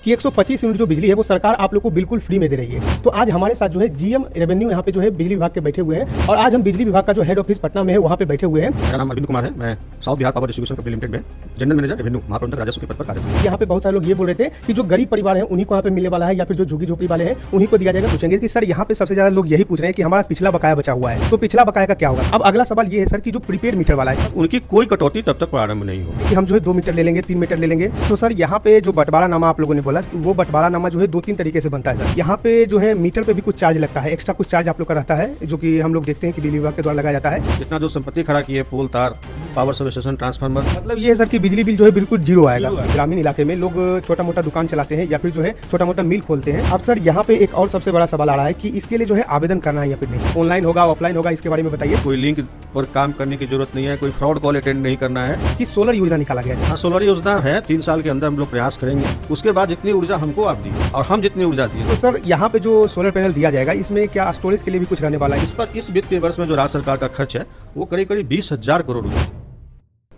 कि 125 यूनिट जो बिजली है वो सरकार आप लोग को बिल्कुल फ्री में दे रही है। तो आज हमारे साथ जो है जीएम रेवेन्यू यहाँ पे जो है बिजली विभाग के बैठे हुए हैं और आज हम बिजली विभाग का जो हेड ऑफिस पटना में है वहाँ पे बैठे हुए हैं। मेरा नाम अरविंद कुमार है। मैं south Bihar power distribution company limited में जनरल मैनेजर रेवेन्यू महाप्रबंधक राजस्व के पद पर कार्यरत हूँ। यहाँ पे बहुत सारे लोग ये बोल रहे थे कि जो गरीब परिवार है उन्हीं को यहाँ पे मिलने वाला है या फिर जो झुग्गी झोपड़ी वाले हैं उन्हीं को दिया जाएगा। पूछेंगे कि सर यहाँ पे सबसे ज्यादा लोग यही पूछ रहे हैं कि हमारा पिछला बकाया बचा हुआ है, तो पिछला बकाया का क्या होगा। अब अगला सवाल ये है सर कि जो प्रीपेड मीटर वाला है उनकी कोई कटौती तब तक प्रारंभ नहीं होगी कि हम जो है 2 मीटर ले लेंगे, 3 मीटर ले लेंगे। तो सर यहाँ पे जो बंटवारानामा आप लोगों ने बोला वो बंटवारानामा जो है 2-3 तरीके से बनता है सर। यहाँ पे जो है मीटर पे भी कुछ चार्ज लगता है, एक्स्ट्रा कुछ चार्ज आप लोग का रहता है जो कि हम लोग देखते हैं कि बिजली विभाग के द्वारा लगाया जाता है। जितना जो संपत्ति खड़ा की है, पोल, तार, पावर सब स्टेशन, ट्रांसफार्मर, मतलब ये है सर कि बिजली बिल जो है बिल्कुल जीरो आएगा। ग्रामीण इलाके में लोग छोटा मोटा दुकान चलाते हैं या फिर जो है छोटा मोटा मिल खोलते हैं। अब सर यहाँ पे एक और सबसे बड़ा सवाल आ रहा है कि इसके लिए जो है आवेदन करना है या फिर नहीं, ऑनलाइन होगा ऑफलाइन होगा, इसके बारे में बताइए। कोई लिंक पर काम करने की जरूरत नहीं है, कोई फ्रॉड कॉल अटेंड नहीं करना है। कि सोलर योजना निकाला गया है। हाँ, सोलर योजना है, 3 साल के अंदर हम लोग प्रयास करेंगे। उसके बाद जितनी ऊर्जा हमको आप दी और हम जितनी ऊर्जा दिए। तो सर यहाँ पे जो सोलर पैनल दिया जाएगा इसमें क्या स्टोरेज के लिए भी कुछ रहने वाला है? इस पर इस वित्तीय वर्ष में जो राज्य सरकार का खर्च है वो करीब 20,000 करोड़ रुपए।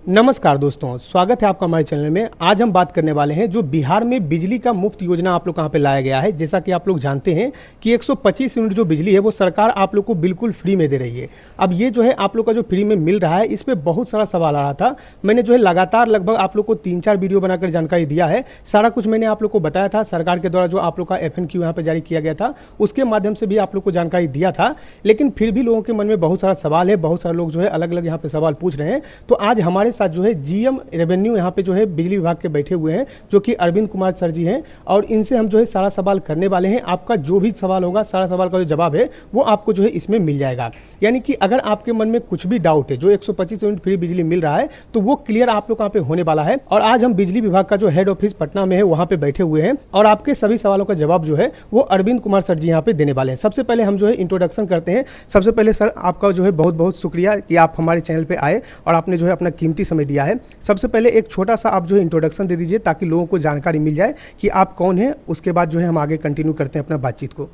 नमस्कार दोस्तों, स्वागत है आपका हमारे चैनल में। आज हम बात करने वाले हैं जो बिहार में बिजली का मुफ्त योजना आप लोग कहाँ पे लाया गया है। जैसा कि आप लोग जानते हैं कि 125 यूनिट जो बिजली है वो सरकार आप लोग को बिल्कुल फ्री में दे रही है। अब ये जो है आप लोग का जो फ्री में मिल रहा है इस पर बहुत सारा सवाल आ रहा था। मैंने जो है लगातार लगभग आप लोग को 3-4 वीडियो बनाकर जानकारी दिया है। सारा कुछ मैंने आप लोग को बताया था। सरकार के द्वारा जो आप लोग का FNQ यहाँ पर जारी किया गया था उसके माध्यम से भी आप लोग को जानकारी दिया था। लेकिन फिर भी लोगों के मन में बहुत सारा सवाल है, बहुत सारे लोग जो है अलग अलग यहाँ पे सवाल पूछ रहे हैं। तो आज हमारे साथ जो है जीएम रेवेन्यू यहाँ पे जो है बिजली विभाग के बैठे हुए हैं जो कि अरविंद कुमार सर जी हैं और इनसे हम जो है सारा सवाल करने वाले हैं। आपका जो भी सवाल होगा सारा सवाल का जो जवाब है वो आपको जो है इसमें मिल जाएगा। यानी कि अगर आपके मन में कुछ भी डाउट है, जो 125 यूनिट फ्री बिजली मिल रहा है तो वो क्लियर आप लोग यहाँ पे होने वाला है। और आज हम बिजली विभाग का जो हेड ऑफिस पटना में है वहाँ पे बैठे हुए हैं और आपके सभी सवालों का जवाब जो है वो अरविंद कुमार सर जी यहाँ पे देने वाले हैं। सबसे पहले हम जो है इंट्रोडक्शन करते हैं। सबसे पहले सर आपका जो है बहुत बहुत शुक्रिया कि आप हमारे चैनल पे आए और आपने जो है अपना कीमती समय दिया है। सबसे पहले एक छोटा सा आप जो है इंट्रोडक्शन दे दीजिए ताकि लोगों को जानकारी मिल जाए कि आप कौन हैं। उसके बाद जो है हम आगे कंटिन्यू करते हैं अपना बातचीत को।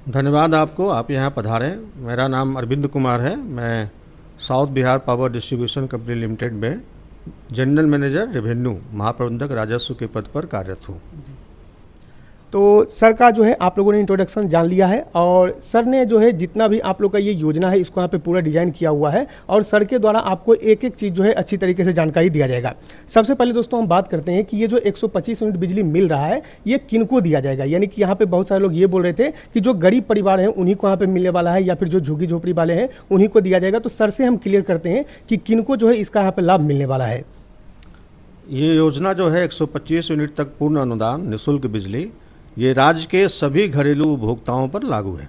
धन्यवाद आपको, आप यहाँ पधारें। मेरा नाम अरविंद कुमार है। मैं south Bihar power distribution company limited में जनरल मैनेजर रेवेन्यू महाप्रबंधक राजस्व के पद पर कार्यरत हूँ। तो सर का जो है आप लोगों ने इंट्रोडक्शन जान लिया है और सर ने जो है जितना भी आप लोग का ये योजना है इसको यहाँ पे पूरा डिजाइन किया हुआ है और सर के द्वारा आपको एक एक चीज़ जो है अच्छी तरीके से जानकारी दिया जाएगा। सबसे पहले दोस्तों हम बात करते हैं कि ये जो 125 यूनिट बिजली मिल रहा है ये किनको दिया जाएगा। यानी कि यहाँ पे बहुत सारे लोग ये बोल रहे थे कि जो गरीब परिवार हैं उन्हीं को यहाँ पे मिलने वाला है या फिर जो झुग्गी झोपड़ी वाले हैं उन्हीं को दिया जाएगा। तो सर से हम क्लियर करते हैं कि किनको जो है इसका यहाँ पे लाभ मिलने वाला है। ये योजना जो है 125 यूनिट तक पूर्ण अनुदान निःशुल्क बिजली, ये राज्य के सभी घरेलू उपभोक्ताओं पर लागू है।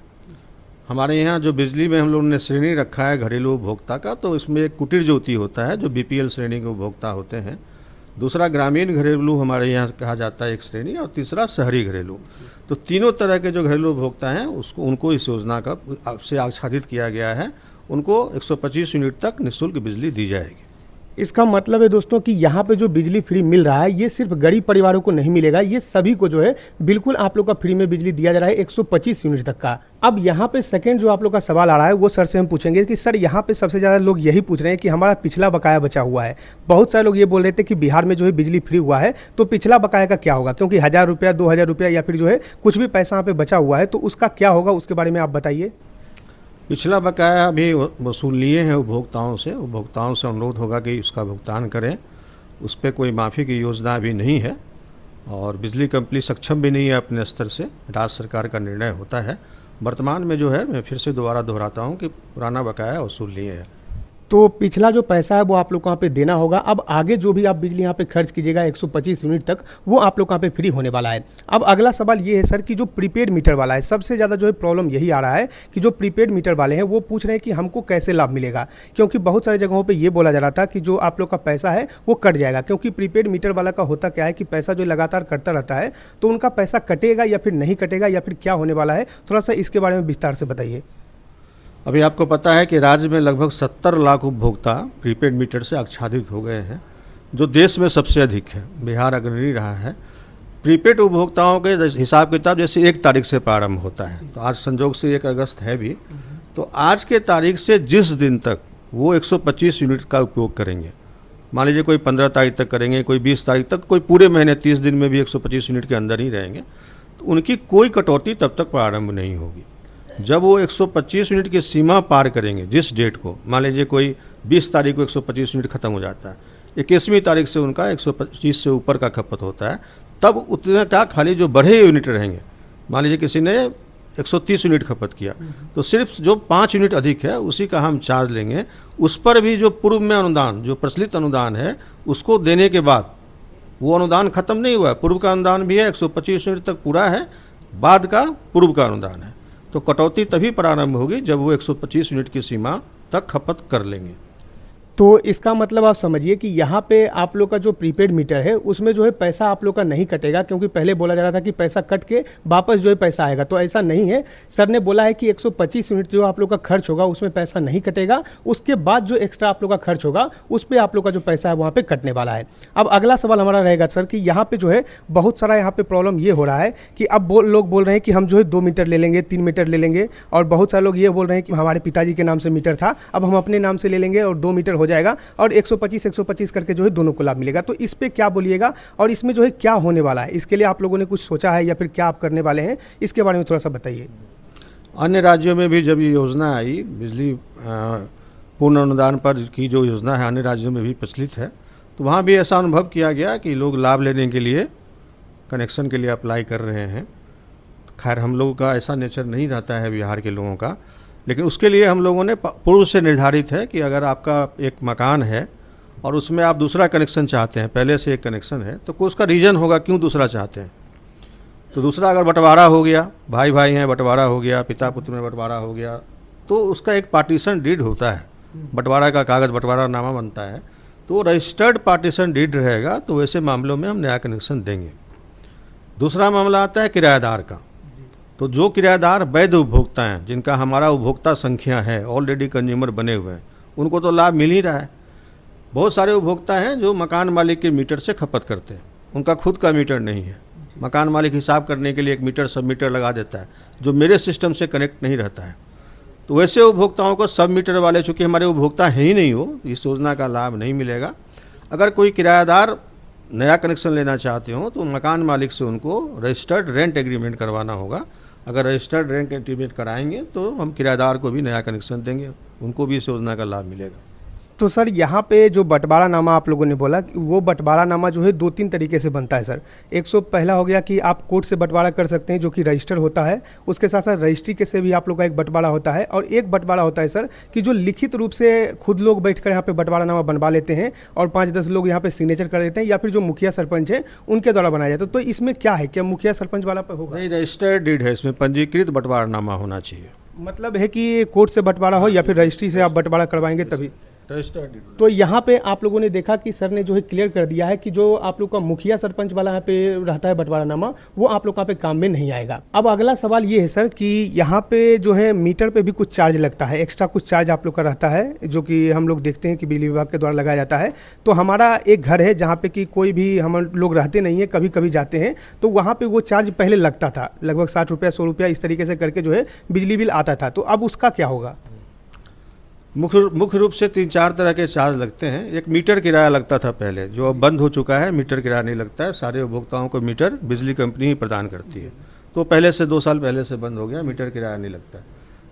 हमारे यहाँ जो बिजली में हम लोगों ने श्रेणी रखा है घरेलू उपभोक्ता का, तो इसमें एक कुटीर ज्योति होता है जो BPL श्रेणी के उपभोक्ता होते हैं, दूसरा ग्रामीण घरेलू हमारे यहाँ कहा जाता है एक श्रेणी, और तीसरा शहरी घरेलू। तो तीनों तरह के जो घरेलू उपभोक्ता हैं उनको इस योजना का से आच्छादित किया गया है। उनको 125 यूनिट तक निःशुल्क बिजली दी जाएगी। इसका मतलब है दोस्तों कि यहाँ पे जो बिजली फ्री मिल रहा है ये सिर्फ गरीब परिवारों को नहीं मिलेगा, ये सभी को जो है बिल्कुल आप लोग का फ्री में बिजली दिया जा रहा है 125 यूनिट तक का। अब यहाँ पे सेकंड जो आप लोग का सवाल आ रहा है वो सर से हम पूछेंगे कि सर यहाँ पे सबसे ज़्यादा लोग यही पूछ रहे हैं कि हमारा पिछला बकाया बचा हुआ है। बहुत सारे लोग ये बोल रहे थे कि बिहार में जो है बिजली फ्री हुआ है तो पिछला बकाया का क्या होगा, क्योंकि 1000 रुपया 2000 रुपया या फिर जो है कुछ भी पैसा यहाँ पे बचा हुआ है तो उसका क्या होगा, उसके बारे में आप बताइए। पिछला बकाया अभी वसूल लिए हैं उपभोक्ताओं से अनुरोध होगा कि उसका भुगतान करें। उस पर कोई माफ़ी की योजना अभी नहीं है और बिजली कंपनी सक्षम भी नहीं है अपने स्तर से, राज्य सरकार का निर्णय होता है। वर्तमान में जो है मैं फिर से दोबारा दोहराता हूँ कि पुराना बकाया वसूल लिए हैं। तो पिछला जो पैसा है वो आप लोग को यहाँ पे देना होगा। अब आगे जो भी आप बिजली यहाँ पे खर्च कीजिएगा 125 यूनिट तक वो आप लोग यहाँ पे फ्री होने वाला है। अब अगला सवाल ये है सर कि जो प्रीपेड मीटर वाला है, सबसे ज़्यादा जो है प्रॉब्लम यही आ रहा है कि जो प्रीपेड मीटर वाले हैं वो पूछ रहे हैं कि हमको कैसे लाभ मिलेगा, क्योंकि बहुत सारी जगहों पर ये बोला जा रहा था कि जो आप लोग का पैसा है वो कट जाएगा। क्योंकि प्रीपेड मीटर वाला का होता क्या है कि पैसा जो लगातार कटता रहता है तो उनका पैसा कटेगा या फिर नहीं कटेगा या फिर क्या होने वाला है, थोड़ा सा इसके बारे में विस्तार से बताइए। अभी आपको पता है कि राज्य में लगभग 70 लाख उपभोक्ता प्रीपेड मीटर से आच्छादित हो गए हैं, जो देश में सबसे अधिक है। बिहार अग्रणी रहा है। प्रीपेड उपभोक्ताओं के हिसाब किताब जैसे 1 तारीख से प्रारंभ होता है, तो आज संजोग से 1 अगस्त है भी, तो आज के तारीख से जिस दिन तक वो 125 यूनिट का उपयोग करेंगे मान लीजिए कोई 15 तारीख तक करेंगे, कोई 20 तारीख तक, कोई पूरे महीने 30 दिन में भी 125 यूनिट के अंदर ही रहेंगे, तो उनकी कोई कटौती तब तक प्रारंभ नहीं होगी। जब वो 125 यूनिट की सीमा पार करेंगे, जिस डेट को, मान लीजिए कोई 20 तारीख को 125 यूनिट खत्म हो जाता है, 21वीं तारीख से उनका 125 से ऊपर का खपत होता है, तब उतना का खाली जो बढ़े यूनिट रहेंगे, मान लीजिए किसी ने 130 यूनिट खपत किया, तो सिर्फ जो 5 यूनिट अधिक है उसी का हम चार्ज लेंगे। उस पर भी जो पूर्व में अनुदान, जो प्रचलित अनुदान है, उसको देने के बाद, वो अनुदान खत्म नहीं हुआ है, पूर्व का अनुदान भी है, 125 यूनिट तक पूरा है, बाद का पूर्व का अनुदान है, तो कटौती तभी प्रारंभ होगी जब वो 125 यूनिट की सीमा तक खपत कर लेंगे। तो इसका मतलब आप समझिए कि यहाँ पे आप लोग का जो प्रीपेड मीटर है उसमें जो है पैसा आप लोग का नहीं कटेगा, क्योंकि पहले बोला जा रहा था कि पैसा कट के वापस जो है पैसा आएगा, तो ऐसा नहीं है। सर ने बोला है कि 125 यूनिट जो आप लोग का खर्च होगा उसमें पैसा नहीं कटेगा, उसके बाद जो एक्स्ट्रा आप लोग का खर्च होगा उस पर आप लोग का जो पैसा है वहाँ पे कटने वाला है। अब अगला सवाल हमारा रहेगा सर कि यहाँ पे जो है बहुत सारा यहाँ पे प्रॉब्लम ये हो रहा है कि अब लोग बोल रहे हैं कि हम जो है 2 मीटर ले लेंगे, 3 मीटर ले लेंगे, और बहुत सारे लोग ये बोल रहे हैं कि हमारे पिताजी के नाम से मीटर था, अब हम अपने नाम से ले लेंगे और 2 मीटर हो जाएगा और 125 करके जो है दोनों को लाभ मिलेगा। तो इस पे क्या बोलिएगा और इसमें जो है क्या होने वाला है, इसके लिए आप लोगों ने कुछ सोचा है या फिर क्या आप करने वाले हैं, इसके बारे में थोड़ा सा बताइए। अन्य राज्यों में भी जब ये योजना आई, बिजली पूर्ण अनुदान पर की जो योजना है अन्य राज्यों में भी प्रचलित है, तो वहाँ भी ऐसा अनुभव किया गया कि लोग लाभ लेने के लिए कनेक्शन के लिए अप्लाई कर रहे हैं। खैर हम लोगों का ऐसा नेचर नहीं रहता है बिहार के लोगों का, लेकिन उसके लिए हम लोगों ने पूर्व से निर्धारित है कि अगर आपका एक मकान है और उसमें आप दूसरा कनेक्शन चाहते हैं, पहले से एक कनेक्शन है, तो कोई उसका रीज़न होगा क्यों दूसरा चाहते हैं। तो दूसरा अगर बंटवारा हो गया, भाई भाई हैं बंटवारा हो गया, पिता पुत्र में बंटवारा हो गया, तो उसका एक पार्टीशन डीड होता है, बंटवारा का कागज़ बंटवारा नामा बनता है, तो रजिस्टर्ड पार्टीशन डीड रहेगा, तो वैसे मामलों में हम नया कनेक्शन देंगे। दूसरा मामला आता है किराएदार का। तो जो किराएदार वैध उपभोक्ता हैं, जिनका हमारा उपभोक्ता संख्या है, ऑलरेडी कंज्यूमर बने हुए हैं, उनको तो लाभ मिल ही रहा है। बहुत सारे उपभोक्ता हैं जो मकान मालिक के मीटर से खपत करते हैं, उनका खुद का मीटर नहीं है, मकान मालिक हिसाब करने के लिए एक मीटर सब मीटर लगा देता है जो मेरे सिस्टम से कनेक्ट नहीं रहता है। तो वैसे उपभोक्ताओं को सब मीटर वाले, चूँकि हमारे उपभोक्ता हैं ही नहीं, हो इस योजना का लाभ नहीं मिलेगा। अगर कोई किराएदार नया कनेक्शन लेना चाहते हो तो मकान मालिक से उनको रजिस्टर्ड रेंट एग्रीमेंट करवाना होगा। अगर रजिस्टर्ड रेंट एग्रीमेंट कराएंगे तो हम किराएदार को भी नया कनेक्शन देंगे, उनको भी इस योजना का लाभ मिलेगा। तो सर यहाँ पे जो बंटवारानामा आप लोगों ने बोला कि वो बंटवारानामा जो है 2-3 तरीके से बनता है सर। एक सौ पहला हो गया कि आप कोर्ट से बंटवारा कर सकते हैं जो कि रजिस्टर होता है, उसके साथ साथ रजिस्ट्री के से भी आप लोग का एक बंटवारा होता है, और एक बंटवारा होता है सर कि जो लिखित रूप से खुद लोग बैठकर यहाँ पे बंटवारानामा बनवा लेते हैं और 5-10 लोग यहाँ पे सिग्नेचर कर देते हैं, या फिर जो मुखिया सरपंच है उनके द्वारा बनाया जाता है। तो इसमें क्या है, क्या मुखिया सरपंच वाला पे होगा? नहीं, रजिस्टर्ड डीड है, इसमें पंजीकृत बंटवारानामा होना चाहिए। मतलब है कि कोर्ट से बंटवारा हो या फिर रजिस्ट्री से आप बंटवारा करवाएंगे तभी। तो यहाँ पे आप लोगों ने देखा कि सर ने जो है क्लियर कर दिया है कि जो आप लोग का मुखिया सरपंच वाला यहाँ पे रहता है बंटवारानामा, वो आप लोग का पे काम में नहीं आएगा। अब अगला सवाल ये है सर कि यहाँ पे जो है मीटर पे भी कुछ चार्ज लगता है, एक्स्ट्रा कुछ चार्ज आप लोग का रहता है, जो कि हम लोग देखते हैं कि बिजली विभाग के द्वारा लगाया जाता है। तो हमारा एक घर है जहाँ पे कि कोई भी हम लोग रहते नहीं है, कभी कभी जाते हैं, तो वहाँ पे वो चार्ज पहले लगता था, लगभग 60 रुपया 100 रुपया इस तरीके से करके जो है बिजली बिल आता था। तो अब उसका क्या होगा? मुख्य रूप से 3-4 तरह के चार्ज लगते हैं। एक मीटर किराया लगता था पहले, जो अब बंद हो चुका है, मीटर किराया नहीं लगता है, सारे उपभोक्ताओं को मीटर बिजली कंपनी ही प्रदान करती है। तो पहले से 2 साल पहले से बंद हो गया, मीटर किराया नहीं लगता है।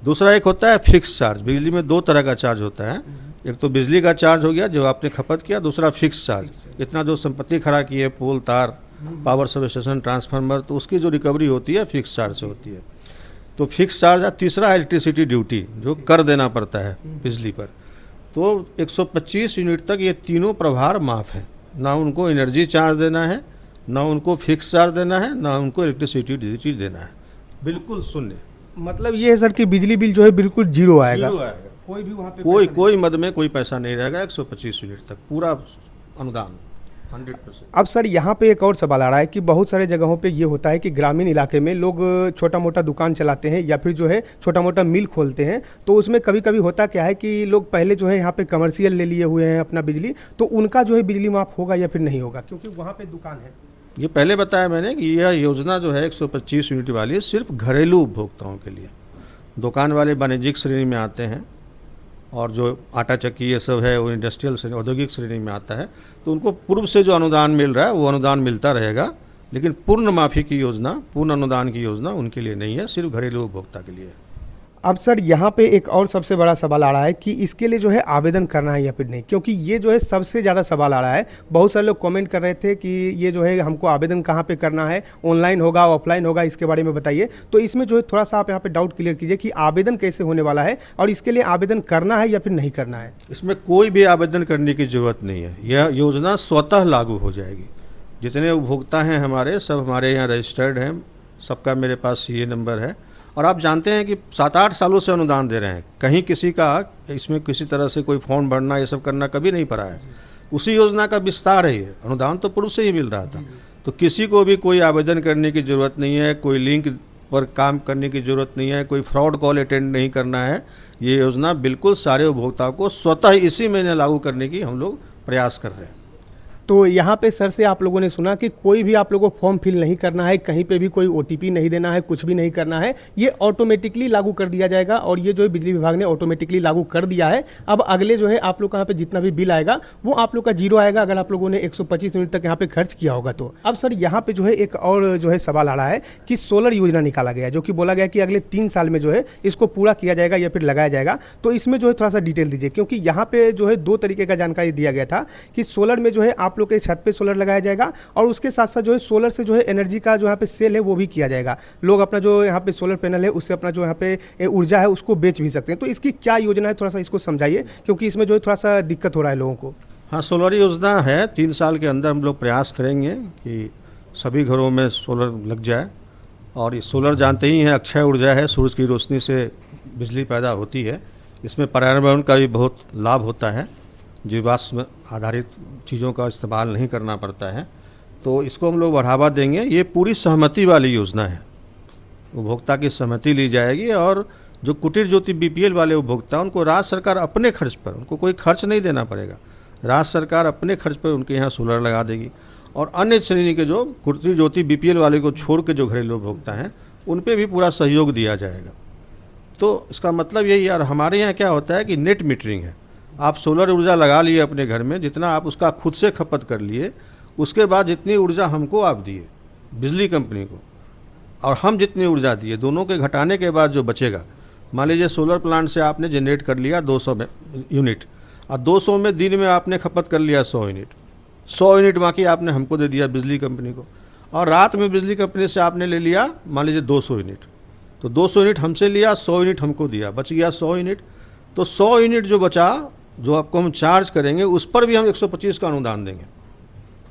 दूसरा एक होता है फिक्स चार्ज। बिजली में 2 तरह का चार्ज होता है, एक तो बिजली का चार्ज हो गया जो आपने खपत किया, दूसरा फिक्स चार्ज, इतना जो संपत्ति खड़ा की है, पोल तार, पावर सब स्टेशन, ट्रांसफार्मर, तो उसकी जो रिकवरी होती है फिक्स चार्ज से होती है। तो फिक्स चार्ज है। तीसरा इलेक्ट्रिसिटी ड्यूटी, जो कर देना पड़ता है बिजली पर। तो 125 यूनिट तक ये तीनों प्रभार माफ़ है, ना उनको एनर्जी चार्ज देना है, ना उनको फिक्स चार्ज देना है, ना उनको इलेक्ट्रिसिटी ड्यूटी देना है, बिल्कुल शून्य। मतलब ये है सर कि बिजली बिल जो है बिल्कुल जीरो आएगा, कोई भी वहाँ पे कोई मद में कोई पैसा नहीं रहेगा। 125 यूनिट तक पूरा अनुदान 100%। अब सर यहाँ पे एक और सवाल आ रहा है कि बहुत सारे जगहों पे ये होता है कि ग्रामीण इलाके में लोग छोटा मोटा दुकान चलाते हैं या फिर जो है छोटा मोटा मिल खोलते हैं, तो उसमें कभी कभी होता क्या है कि लोग पहले जो है यहाँ पे कमर्शियल ले लिए हुए हैं अपना बिजली, तो उनका जो है बिजली माफ होगा या फिर नहीं होगा, क्योंकि वहाँ पे दुकान है। ये पहले बताया मैंने कि यह योजना जो है 125 यूनिट वाली सिर्फ घरेलू उपभोक्ताओं के लिए। दुकान वाले वाणिज्यिक श्रेणी में आते हैं, और जो आटा चक्की ये सब है वो इंडस्ट्रियल श्रेणी, औद्योगिक श्रेणी में आता है, तो उनको पूर्व से जो अनुदान मिल रहा है वो अनुदान मिलता रहेगा। लेकिन पूर्ण माफ़ी की योजना, पूर्ण अनुदान की योजना उनके लिए नहीं है, सिर्फ घरेलू उपभोक्ता के लिए है। अब सर यहाँ पे एक और सबसे बड़ा सवाल आ रहा है कि इसके लिए जो है आवेदन करना है या फिर नहीं, क्योंकि ये जो है सबसे ज़्यादा सवाल आ रहा है। बहुत सारे लोग कमेंट कर रहे थे कि ये जो है हमको आवेदन कहाँ पे करना है, ऑनलाइन होगा ऑफलाइन होगा, इसके बारे में बताइए। तो इसमें जो है थोड़ा सा आप यहाँ पे डाउट क्लियर कीजिए कि आवेदन कैसे होने वाला है और इसके लिए आवेदन करना है या फिर नहीं करना है। इसमें कोई भी आवेदन करने की ज़रूरत नहीं है, यह योजना स्वतः लागू हो जाएगी। जितने उपभोक्ता हैं हमारे, सब हमारे यहाँ रजिस्टर्ड हैं, सबका मेरे पास सीए नंबर है। और आप जानते हैं कि 7-8 सालों से अनुदान दे रहे हैं, कहीं किसी का इसमें किसी तरह से कोई फॉर्म भरना ये सब करना कभी नहीं पड़ा है। उसी योजना का विस्तार है ये, अनुदान तो पूर्व से ही मिल रहा था। तो किसी को भी कोई आवेदन करने की ज़रूरत नहीं है, कोई लिंक पर काम करने की ज़रूरत नहीं है, कोई फ्रॉड कॉल अटेंड नहीं करना है। ये योजना बिल्कुल सारे उपभोक्ताओं को स्वतः इसी महीने लागू करने की हम लोग प्रयास कर रहे हैं। तो यहाँ पे सर से आप लोगों ने सुना कि कोई भी आप लोगों को फॉर्म फिल नहीं करना है, कहीं पे भी कोई ओटीपी नहीं देना है, कुछ भी नहीं करना है, ये ऑटोमेटिकली लागू कर दिया जाएगा। और ये जो है बिजली विभाग ने ऑटोमेटिकली लागू कर दिया है। अब अगले जो है आप लोग का यहाँ पे जितना भी बिल आएगा वो आप लोग का जीरो आएगा, अगर आप लोगों ने 125 यूनिट तक यहाँ पे खर्च किया होगा तो। अब सर यहाँ पे जो है एक और जो है सवाल आ रहा है कि सोलर योजना निकाला गया है, जो कि बोला गया कि अगले 3 साल में जो है इसको पूरा किया जाएगा या फिर लगाया जाएगा। तो इसमें जो है थोड़ा सा डिटेल दीजिए, क्योंकि यहाँ पे जो है 2 तरीके का जानकारी दिया गया था कि सोलर में जो है आप लोग के छत पे सोलर लगाया जाएगा और उसके साथ साथ जो है सोलर से जो है एनर्जी का जो यहाँ पे सेल है वो भी किया जाएगा। लोग अपना जो यहाँ पे सोलर पैनल है उससे अपना जो यहाँ पे ऊर्जा है उसको बेच भी सकते हैं। तो इसकी क्या योजना है, थोड़ा सा इसको समझाइए, क्योंकि इसमें जो है थोड़ा सा दिक्कत हो रहा है लोगों को। हाँ, सोलर योजना है। 3 साल के अंदर हम लोग प्रयास करेंगे कि सभी घरों में सोलर लग जाए। और ये सोलर जानते ही हैं अक्षय ऊर्जा है, सूरज की रोशनी से बिजली पैदा होती है। इसमें पर्यावरण का भी बहुत लाभ होता है, जीवाश्म आधारित चीज़ों का इस्तेमाल नहीं करना पड़ता है। तो इसको हम लोग बढ़ावा देंगे। ये पूरी सहमति वाली योजना है, उपभोक्ता की सहमति ली जाएगी। और जो कुटीर ज्योति बीपीएल वाले उपभोक्ता उनको राज्य सरकार अपने खर्च पर, उनको कोई खर्च नहीं देना पड़ेगा, राज्य सरकार अपने खर्च पर उनके यहाँ सोलर लगा देगी। और अन्य श्रेणी के जो कुटीर ज्योति बीपीएल वाले को छोड़ के जो घरेलू उपभोक्ता हैं उन पर भी पूरा सहयोग दिया जाएगा। तो इसका मतलब यही है। और हमारे यहाँ क्या होता है कि नेट मीटरिंग है, आप सोलर ऊर्जा लगा लिए अपने घर में, जितना आप उसका खुद से खपत कर लिए, उसके बाद जितनी ऊर्जा हमको आप दिए बिजली कंपनी को और हम जितनी ऊर्जा दिए, दोनों के घटाने के बाद जो बचेगा, मान लीजिए सोलर प्लांट से आपने जनरेट कर लिया 200 यूनिट और 200 में दिन में आपने खपत कर लिया 100 यूनिट, 100 यूनिट बाकी आपने हमको दे दिया बिजली कंपनी को। और रात में बिजली कंपनी से आपने ले लिया मान लीजिए 200 यूनिट, तो 200 यूनिट हमसे लिया, 100 यूनिट हमको दिया, बच गया 100 यूनिट। तो 100 यूनिट जो बचा, जो आपको हम चार्ज करेंगे, उस पर भी हम 125 का अनुदान देंगे,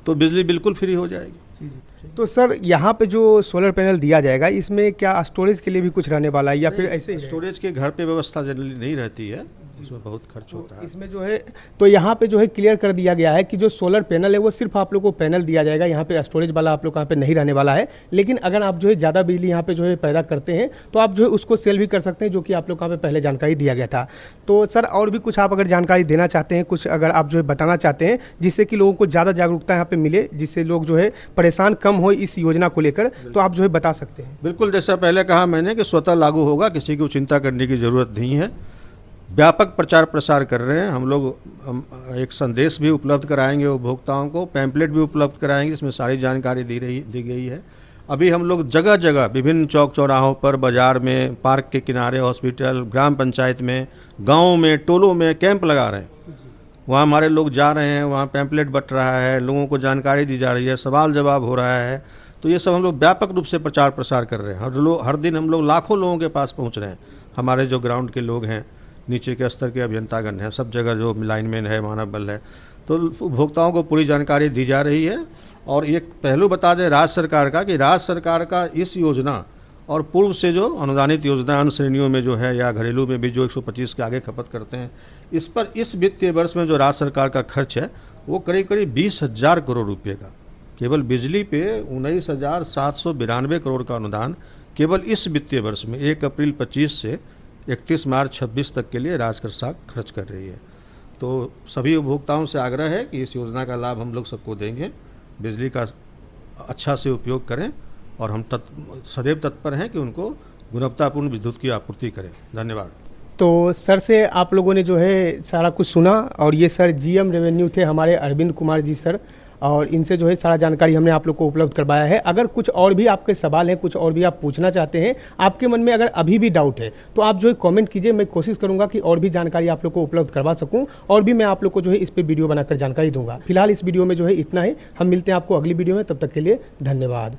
तो बिजली बिल्कुल फ्री हो जाएगी। तो सर यहाँ पे जो सोलर पैनल दिया जाएगा इसमें क्या स्टोरेज के लिए भी कुछ रहने वाला है या फिर ऐसे ही? स्टोरेज के घर पे व्यवस्था जनरली नहीं रहती है, इसमें बहुत खर्च होता है। इसमें जो है तो यहाँ पे जो है क्लियर कर दिया गया है कि जो सोलर पैनल है वो सिर्फ आप लोग को पैनल दिया जाएगा, यहाँ पे स्टोरेज वाला आप लोग यहाँ पे नहीं रहने वाला है। लेकिन अगर आप जो है ज़्यादा बिजली यहाँ पे जो है पैदा करते हैं तो आप जो है उसको सेल भी कर सकते हैं, जो कि आप लोग यहाँ पे पहले जानकारी दिया गया था। तो सर और भी कुछ आप अगर जानकारी देना चाहते हैं, कुछ अगर आप जो है बताना चाहते हैं जिससे कि लोगों को ज़्यादा जागरूकता यहाँ पे मिले, जिससे लोग जो है परेशान कम हो इस योजना को लेकर, तो आप जो है बता सकते हैं। बिल्कुल, जैसा पहले कहा मैंने कि स्वतः लागू होगा, किसी को चिंता करने की ज़रूरत नहीं है। व्यापक प्रचार प्रसार कर रहे हैं हम लोग। एक संदेश भी उपलब्ध कराएंगे उपभोक्ताओं को, पैम्पलेट भी उपलब्ध कराएंगे, इसमें सारी जानकारी दी गई है। अभी हम लोग जगह जगह विभिन्न चौक चौराहों पर, बाज़ार में, पार्क के किनारे, हॉस्पिटल, ग्राम पंचायत में, गाँव में, टोलों में कैंप लगा रहे हैं। वहाँ हमारे लोग जा रहे हैं, वहाँ पैम्पलेट बट रहा है, लोगों को जानकारी दी जा रही है, सवाल जवाब हो रहा है। तो ये सब हम लोग व्यापक रूप से प्रचार प्रसार कर रहे हैं। हर दिन हम लोग लाखों लोगों के पास पहुँच रहे हैं। हमारे जो ग्राउंड के लोग हैं, नीचे के स्तर के अभियंतागण हैं, सब जगह जो लाइनमैन है, मानव बल है, तो उपभोक्ताओं को पूरी जानकारी दी जा रही है। और एक पहलू बता दें राज्य सरकार का कि राज्य सरकार का इस योजना और पूर्व से जो अनुदानित योजना अन्य श्रेणियों में जो है या घरेलू में भी जो 125 के आगे खपत करते हैं, इस पर इस वित्तीय वर्ष में जो राज्य सरकार का खर्च है वो करीब करीब 20,000 करोड़ रुपये का, केवल बिजली पे 19,792 करोड़ का अनुदान केवल इस वित्तीय वर्ष में 1 अप्रैल 25 से 31 मार्च 26 तक के लिए राज्य सरकार खर्च कर रही है। तो सभी उपभोक्ताओं से आग्रह है कि इस योजना का लाभ हम लोग सबको देंगे, बिजली का अच्छा से उपयोग करें और हम सदैव तत्पर हैं कि उनको गुणवत्तापूर्ण विद्युत की आपूर्ति करें। धन्यवाद। तो सर से आप लोगों ने जो है सारा कुछ सुना, और ये सर जीएम रेवेन्यू थे हमारे अरविंद कुमार जी सर, और इनसे जो है सारा जानकारी हमने आप लोग को उपलब्ध करवाया है। अगर कुछ और भी आपके सवाल हैं, कुछ और भी आप पूछना चाहते हैं, आपके मन में अगर अभी भी डाउट है तो आप जो है कमेंट कीजिए। मैं कोशिश करूंगा कि और भी जानकारी आप लोग को उपलब्ध करवा सकूं, और भी मैं आप लोग को जो है इस पर वीडियो बनाकर जानकारी दूंगा। फिलहाल इस वीडियो में जो है इतना ही। हम मिलते हैं आपको अगली वीडियो में, तब तक के लिए धन्यवाद।